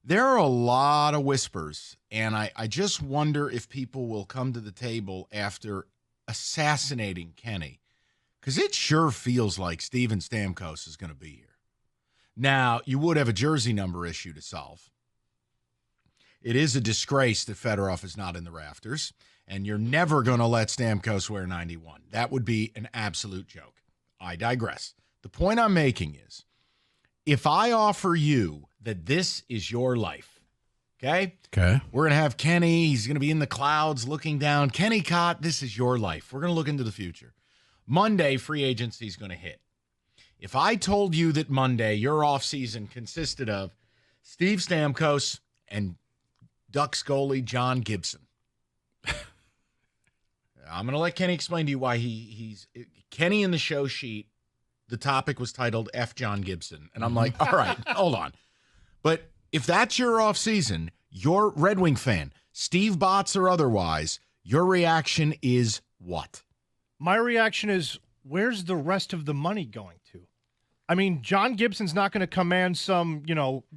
There are a lot of whispers, and I just wonder if people will come to the table after assassinating Kenny, because it sure feels like Steven Stamkos is going to be here. Now, you would have a jersey number issue to solve. It is a disgrace that Fedorov is not in the rafters, and you're never going to let Stamkos wear 91. That would be an absolute joke. I digress. The point I'm making is, if I offer you that this is your life, okay? We're going to have Kenny. He's going to be in the clouds looking down. Kenny Cott, this is your life. We're going to look into the future. Monday, free agency is going to hit. If I told you that Monday, your offseason consisted of Steve Stamkos and Ducks goalie John Gibson, I'm going to let Kenny explain to you why he's Kenny in the show sheet. The topic was titled F. John Gibson. And I'm like, all right, hold on. But if that's your offseason, you're Red Wing fan, Steve Botts or otherwise, your reaction is what? My reaction is, where's the rest of the money going to? I mean, John Gibson's not going to command some,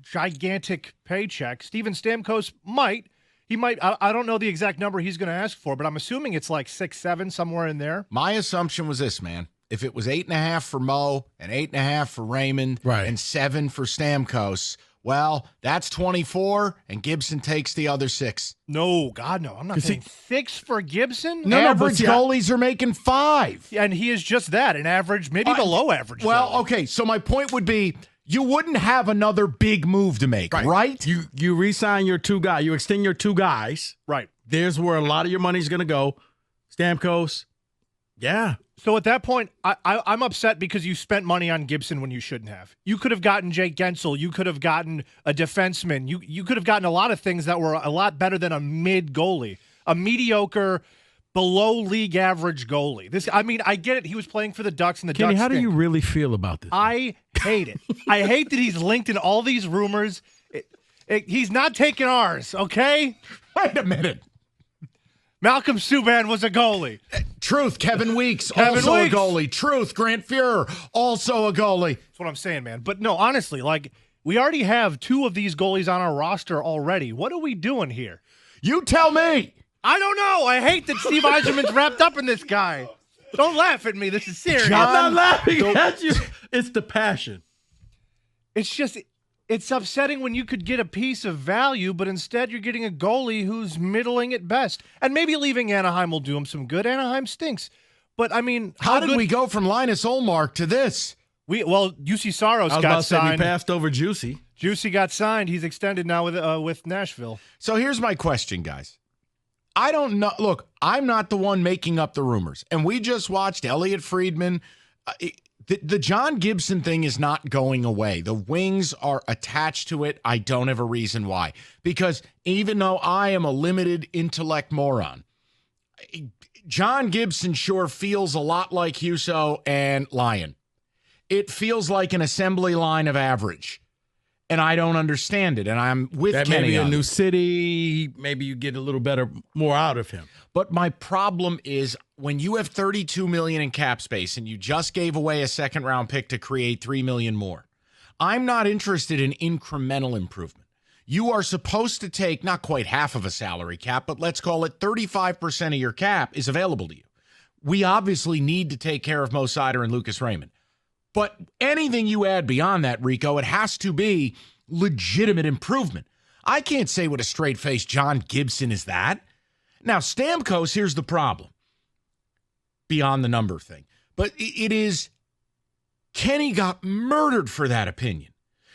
gigantic paycheck. Steven Stamkos might. He might. I don't know the exact number he's going to ask for, but I'm assuming it's like 6, 7, somewhere in there. My assumption was this, man. If it was 8.5 for Mo and 8.5 for Raymond and 7 for Stamkos, well, that's 24, and Gibson takes the other 6. No, God, no. I'm not saying 6 for Gibson. No, average goalies are making 5. And he is just that, an average, maybe below average. Well, okay, so my point would be, you wouldn't have another big move to make, right? You re-sign your 2 guys. You extend your 2 guys. Right. There's where a lot of your money's going to go. Stamkos, yeah. So at that point, I'm upset because you spent money on Gibson when you shouldn't have. You could have gotten Jake Gensel. You could have gotten a defenseman. You could have gotten a lot of things that were a lot better than a mid goalie, a mediocre, below league average goalie. I get it. He was playing for the Ducks, and the Kenny, Ducks how do you really feel about this? I hate it. I hate that he's linked in all these rumors. He's not taking ours, okay? Wait a minute. Malcolm Subban was a goalie. Truth, Kevin Weeks, also a goalie. Truth, Grant Fuhrer, also a goalie. That's what I'm saying, man. But no, honestly, we already have 2 of these goalies on our roster already. What are we doing here? You tell me. I don't know. I hate that Steve Yzerman's wrapped up in this guy. Don't laugh at me. This is serious. I'm not laughing at you. It's the passion. It's just... It's upsetting when you could get a piece of value, but instead you're getting a goalie who's middling at best. And maybe leaving Anaheim will do him some good. Anaheim stinks. But, I mean... How did we go from Linus Ullmark to this? UC Saros got signed. He passed over Juicy. Juicy got signed. He's extended now with Nashville. So here's my question, guys. I don't know. Look, I'm not the one making up the rumors. And we just watched Elliot Friedman... The John Gibson thing is not going away. The Wings are attached to it. I don't have a reason why. Because even though I am a limited intellect moron, John Gibson sure feels a lot like Husso and Lyon. It feels like an assembly line of average. And I don't understand it. And I'm with that Kenny. Maybe a new city. Maybe you get a little more out of him. But my problem is when you have $32 million in cap space and you just gave away a second-round pick to create $3 million more, I'm not interested in incremental improvement. You are supposed to take not quite half of a salary cap, but let's call it 35% of your cap is available to you. We obviously need to take care of Mo Seider and Lucas Raymond. But anything you add beyond that, Rico, it has to be legitimate improvement. I can't say with a straight face John Gibson is that. Now, Stamkos, here's the problem. Beyond the number thing. But it is Kenny got murdered for that opinion.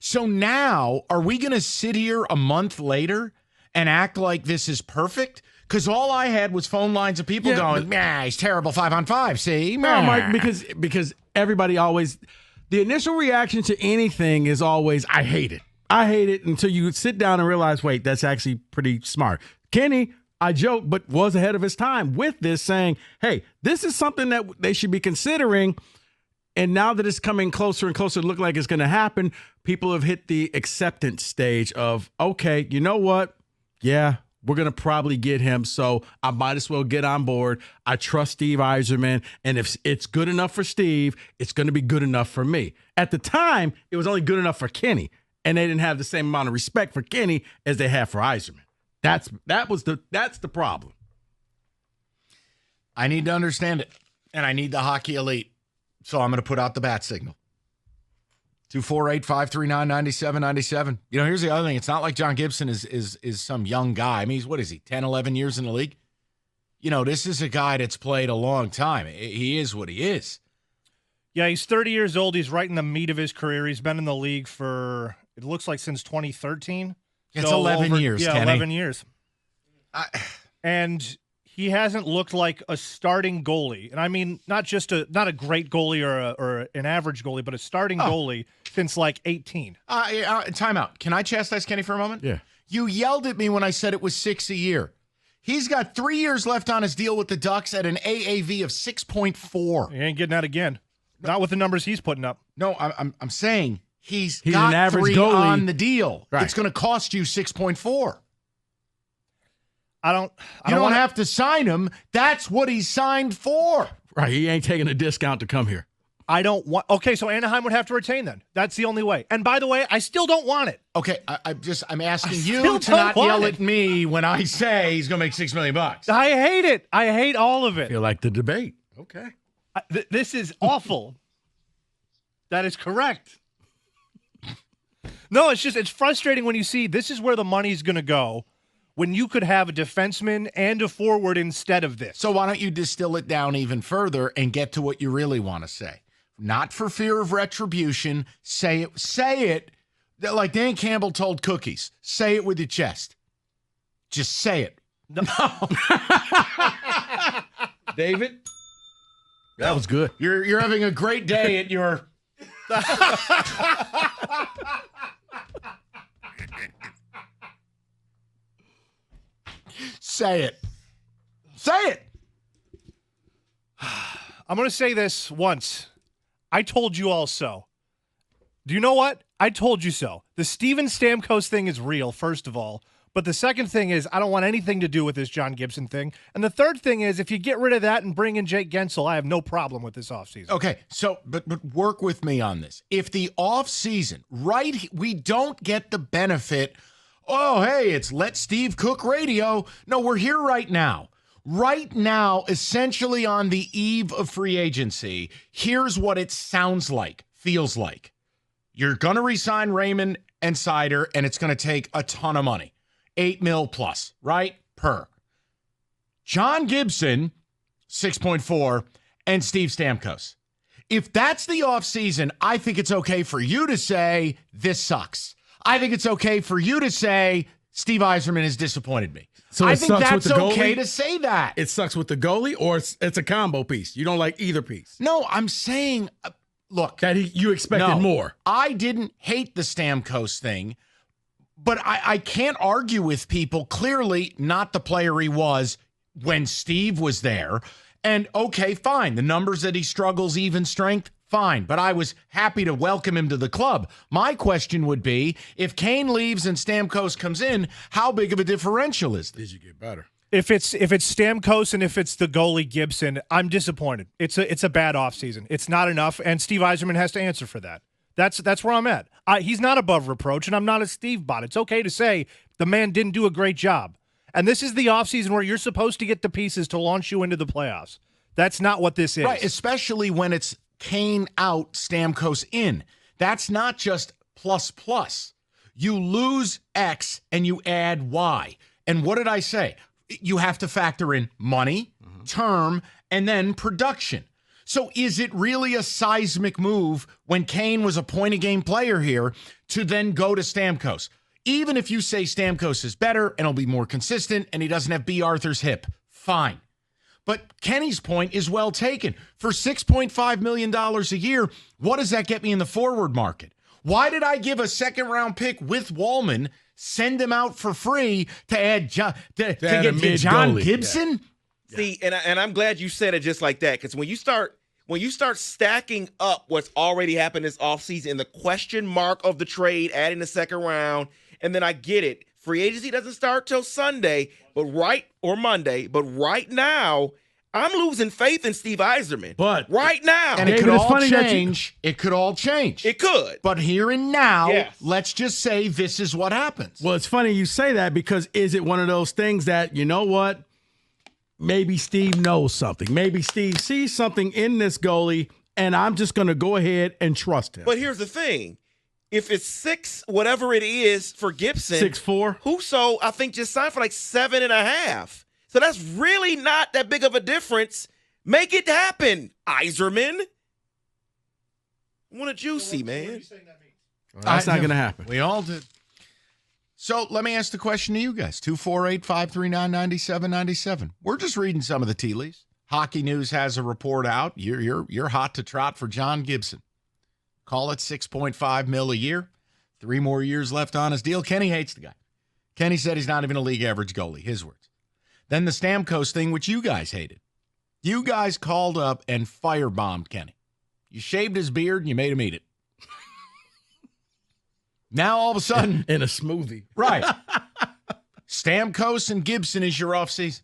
So now, are we going to sit here a month later and act like this is perfect? Because all I had was phone lines of people going, he's terrible 5-on-5, see? No, Mike, because everybody always, the initial reaction to anything is always, I hate it. I hate it until you sit down and realize, wait, that's actually pretty smart. Kenny, I joke, but was ahead of his time with this, saying, hey, this is something that they should be considering. And now that it's coming closer and closer to look like it's going to happen, people have hit the acceptance stage of, okay, you know what? Yeah, we're going to probably get him, so I might as well get on board. I trust Steve Yzerman, and if it's good enough for Steve, it's going to be good enough for me. At the time, it was only good enough for Kenny. and they didn't have the same amount of respect for Kenny as they had for Yzerman. That's the problem. I need to understand it, and I need the hockey elite. So I'm going to put out the bat signal. 248-539-9797. You know, here's the other thing. It's not like John Gibson is some young guy. I mean, what is he, 10, 11 years in the league? You know, this is a guy that's played a long time. He is what he is. Yeah, he's 30 years old. He's right in the meat of his career. He's been in the league for, it looks like, since 2013. It's 11 years, Yeah, Kenny. 11 years. And he hasn't looked like a starting goalie. And I mean, not a great goalie or an average goalie, but a starting goalie since like 18. Time out. Can I chastise Kenny for a moment? Yeah. You yelled at me when I said it was 6 a year. He's got 3 years left on his deal with the Ducks at an AAV of 6.4. He ain't getting that again. Not with the numbers he's putting up. No, I'm saying he's an got average 3 goalie. on the deal. Right. It's going to cost you 6.4. I don't have to sign him. That's what he's signed for. Right. He ain't taking a discount to come here. I don't want. Okay, so Anaheim would have to retain then. That's the only way. And by the way, I still don't want it. Okay, I'm asking you still to don't not want yell it. at me when I say he's going to make $6 million. I hate it. I hate all of it. Feel like the debate. Okay. This is awful. That is correct. No, it's frustrating when you see this is where the money's going to go when you could have a defenseman and a forward instead of this. So why don't you distill it down even further and get to what you really want to say? Not for fear of retribution. Say it. Say it like Dan Campbell told Cookies. Say it with your chest. Just say it. No. David? That was good. You're having a great day at your... Say it. Say it. I'm going to say this once. I told you all so. Do you know what? I told you so. The Steven Stamkos thing is real, first of all. But the second thing is I don't want anything to do with this John Gibson thing. And the third thing is if you get rid of that and bring in Jake Gensel, I have no problem with this offseason. Okay, so but work with me on this. If the offseason, right, we don't get the benefit, oh, hey, it's Let Steve Cook radio. No, we're here right now. Right now, essentially on the eve of free agency, here's what it sounds like, feels like. You're going to re-sign Raymond and Seider, and it's going to take a ton of money. $8 million plus, right? Per. John Gibson, 6.4, and Steve Stamkos. If that's the offseason, I think it's okay for you to say, this sucks. I think it's okay for you to say, Steve Yzerman has disappointed me. So I think sucks that's with the okay goalie? to say that. It sucks with the goalie, or it's a combo piece. You don't like either piece. No, I'm saying, look. That you expected more. I didn't hate the Stamkos thing, but I can't argue with people. Clearly not the player he was when Steve was there. And okay, fine. The numbers that he struggles, even strength, fine. But I was happy to welcome him to the club. My question would be, if Kane leaves and Stamkos comes in, how big of a differential is this? Did you get better? If it's Stamkos and if it's the goalie Gibson, I'm disappointed. It's a bad offseason. It's not enough, and Steve Yzerman has to answer for that. That's where I'm at. He's not above reproach, and I'm not a Steve bot. It's okay to say the man didn't do a great job. And this is the offseason where you're supposed to get the pieces to launch you into the playoffs. That's not what this is. Right, especially when it's Kane out, Stamkos in. That's not just plus. You lose X and you add Y. And what did I say? You have to factor in money, term, and then production. So is it really a seismic move when Kane was a point-a-game player here to then go to Stamkos? Even if you say Stamkos is better and he'll be more consistent and he doesn't have B. Arthur's hip, fine. But Kenny's point is well taken. For $6.5 million a year, what does that get me in the forward market? Why did I give a second-round pick with Wallman, send him out for free to add to get to John Gibson? Yeah. See, and I'm glad you said it just like that, because when you start stacking up what's already happened this offseason and the question mark of the trade, adding the second round, and then I get it. Free agency doesn't start till Sunday, or Monday. But right now, I'm losing faith in Steve Yzerman. But right now. And it David, could it's all funny that change. It could all change. It could. But here and now, Yes. let's just say this is what happens. Well, it's funny you say that because is it one of those things that, you know what? Maybe Steve knows something. Maybe Steve sees something in this goalie, and I'm just going to go ahead and trust him. But here's the thing. If it's 6, whatever it is for Gibson, 6'4". Husso, I think, just signed for like 7.5. So that's really not that big of a difference. Make it happen, Yzerman. Want a juicy, man. That's not going to happen. We all did. So let me ask the question to you guys. 248-539-9797. We're just reading some of the tea leaves. Hockey News has a report out. You're hot to trot for John Gibson. Call it $6.5 million a year. 3 more years left on his deal. Kenny hates the guy. Kenny said he's not even a league average goalie. His words. Then the Stamkos thing, which you guys hated. You guys called up and firebombed Kenny. You shaved his beard and you made him eat it. Now all of a sudden, In a smoothie. right? Stamkos and Gibson is your offseason.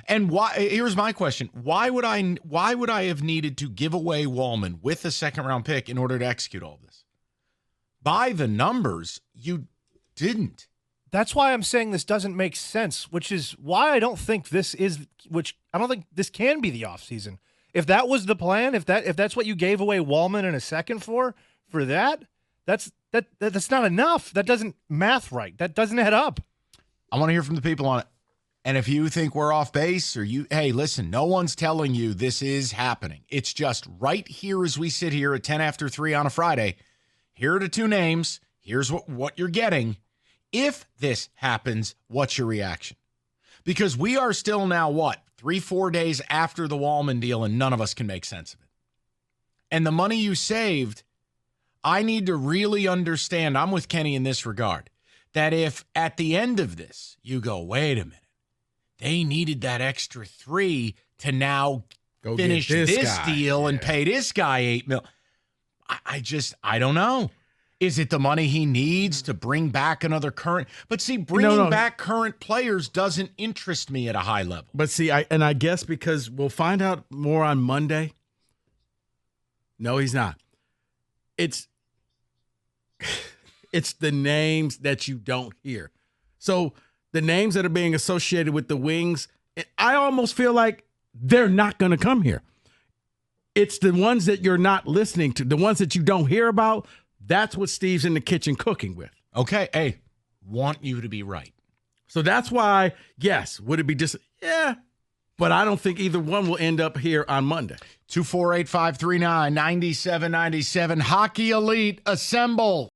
And why? Here's my question: Why would I have needed to give away Wallman with a second-round pick in order to execute all this? By the numbers, you didn't. That's why I'm saying this doesn't make sense, which is why I don't think this can be the offseason. If that was the plan, if that's what you gave away Wallman in a second for that's not enough. That doesn't math right. That doesn't add up. I want to hear from the people on it. And if you think we're off base or hey, listen, no one's telling you this is happening. It's just right here as we sit here at 10 after 3 on a Friday. Here are the 2 names. Here's what you're getting. If this happens, what's your reaction? Because we are still now, 3-4 days after the Wallman deal, and none of us can make sense of it. And the money you saved, I need to really understand, I'm with Kenny in this regard, that if at the end of this, you go, wait a minute, they needed that extra 3 to now finish this deal and pay this guy $8 million. I don't know. Is it the money he needs to bring back another current? But see, bringing back current players doesn't interest me at a high level. But see, I guess because we'll find out more on Monday. No, he's not. It's the names that you don't hear. So the names that are being associated with the Wings, I almost feel like they're not going to come here. It's the ones that you're not listening to, the ones that you don't hear about. That's what Steve's in the kitchen cooking with. Okay, hey, want you to be right. So that's why, yes, would it be just, yeah, but I don't think either one will end up here on Monday. 248-539-9797. Hockey Elite, assemble.